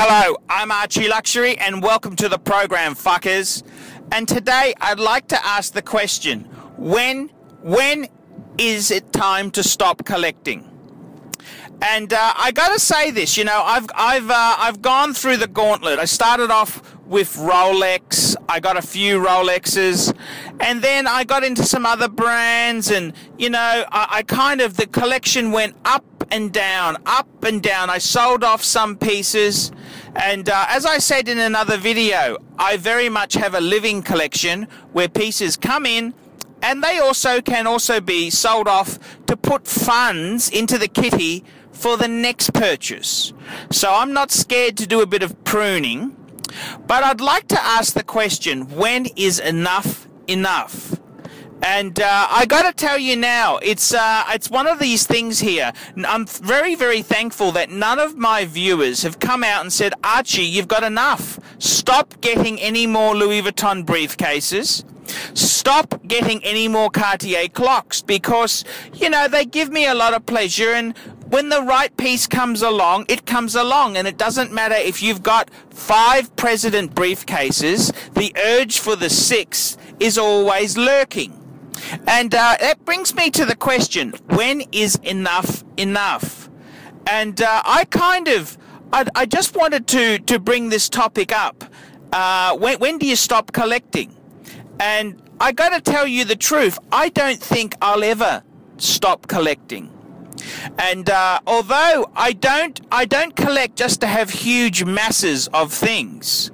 Hello, I'm Archie Luxury and welcome to the program, fuckers. And today I'd like to ask the question, when is it time to stop collecting? And I gotta say this, you know, I've gone through the gauntlet. I started off with Rolex. I got a few Rolexes, and then I got into some other brands, and you know, the collection went up and down, up and down. I sold off some pieces, and as I said in another video, I very much have a living collection where pieces come in and they can also be sold off to put funds into the kitty for the next purchase. So I'm not scared to do a bit of pruning, but I'd like to ask the question, when is enough enough? And I got to tell you now, it's one of these things here. I'm very, very thankful that none of my viewers have come out and said, Archie, you've got enough. Stop getting any more Louis Vuitton briefcases. Stop getting any more Cartier clocks, because, you know, they give me a lot of pleasure, and when the right piece comes along, it comes along, and it doesn't matter if you've got 5 President briefcases, the urge for the 6th is always lurking. And that brings me to the question, when is enough enough? And I just wanted to bring this topic up. When do you stop collecting? And I got to tell you the truth, I don't think I'll ever stop collecting. And although I don't collect just to have huge masses of things,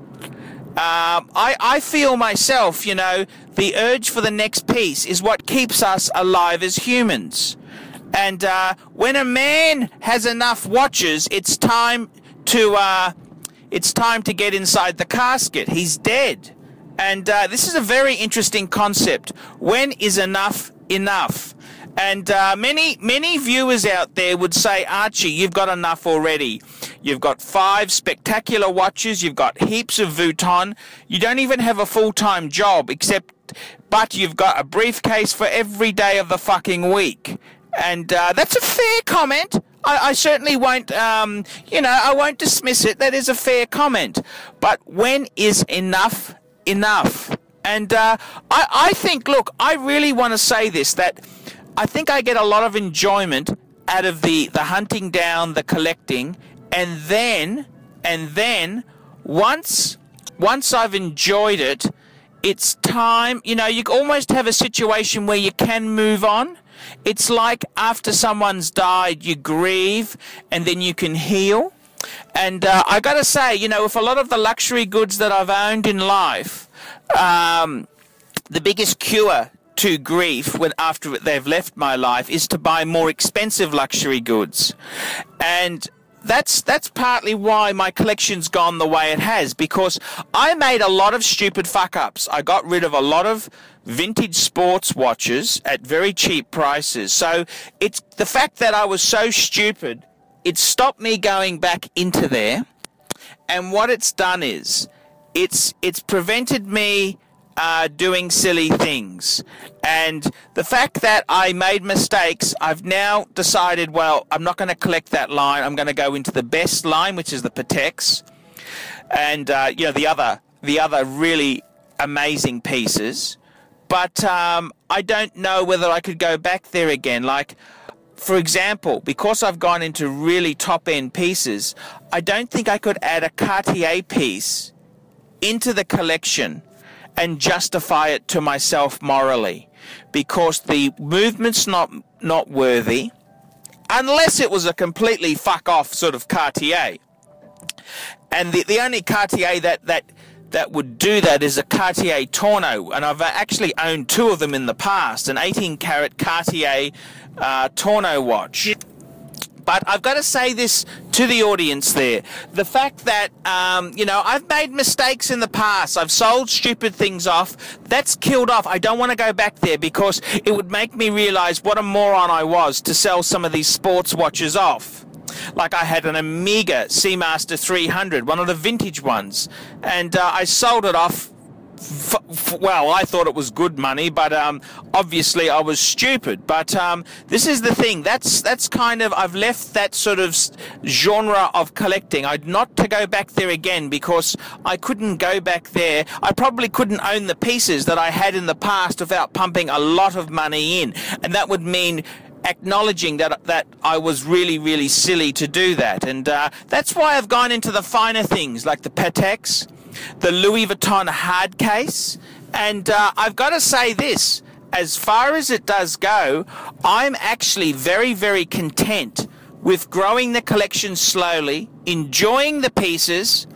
I feel myself, you know, the urge for the next piece is what keeps us alive as humans. And when a man has enough watches, it's time to get inside the casket. He's dead. And this is a very interesting concept. When is enough enough? And many viewers out there would say, Archie, you've got enough already. You've got 5 spectacular watches. You've got heaps of Vuitton. You don't even have a full-time job, but you've got a briefcase for every day of the fucking week. And that's a fair comment. I certainly won't, I won't dismiss it. That is a fair comment. But when is enough enough? And I think, look, I really want to say this, that I think I get a lot of enjoyment out of the hunting down, the collecting, and then once I've enjoyed it, it's time, you know, you almost have a situation where you can move on. It's like after someone's died, you grieve and then you can heal. And I got to say, you know, with a lot of the luxury goods that I've owned in life, the biggest cure to grief after they've left my life is to buy more expensive luxury goods. And that's partly why my collection's gone the way it has, because I made a lot of stupid fuck-ups. I got rid of a lot of vintage sports watches at very cheap prices. So it's the fact that I was so stupid, it stopped me going back into there. And what it's done is it's prevented me doing silly things. And the fact that I made mistakes, I've now decided, well, I'm not going to collect that line. I'm going to go into the best line, which is the Pateks, and you know, the other really amazing pieces. But I don't know whether I could go back there again. Like, for example, because I've gone into really top-end pieces, I don't think I could add a Cartier piece into the collection and justify it to myself morally, because the movement's not worthy, unless it was a completely fuck-off sort of Cartier. And the only Cartier that would do that is a Cartier Tourneau, and I've actually owned 2 of them in the past, an 18-carat Cartier Tourneau watch. But I've got to say this to the audience there. The fact that, you know, I've made mistakes in the past. I've sold stupid things off. That's killed off. I don't want to go back there, because it would make me realize what a moron I was to sell some of these sports watches off. Like I had an Omega Seamaster 300, one of the vintage ones. And I sold it off well, I thought it was good money, but obviously I was stupid. But this is the thing. That's kind of, I've left that sort of genre of collecting. I'd not to go back there again, because I couldn't go back there. I probably couldn't own the pieces that I had in the past without pumping a lot of money in, and that would mean acknowledging that I was really, really silly to do that. And that's why I've gone into the finer things like the Pateks, the Louis Vuitton hard case. And I've got to say this, as far as it does go, I'm actually very, very content with growing the collection slowly, enjoying the pieces.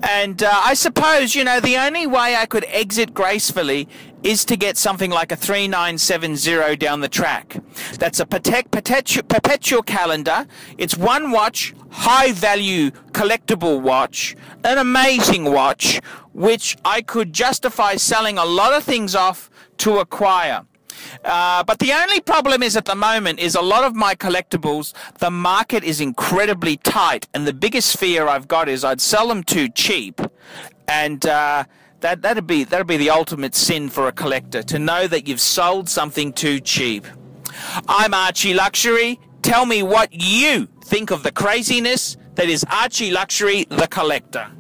And I suppose, you know, the only way I could exit gracefully is to get something like a 3970 down the track. That's a perpetual calendar. It's one watch, high value collectible watch, an amazing watch, which I could justify selling a lot of things off to acquire. But the only problem is at the moment is a lot of my collectibles, the market is incredibly tight, and the biggest fear I've got is I'd sell them too cheap, and that'd be the ultimate sin for a collector, to know that you've sold something too cheap. I'm Archie Luxury. Tell me what you think of the craziness that is Archie Luxury, the collector.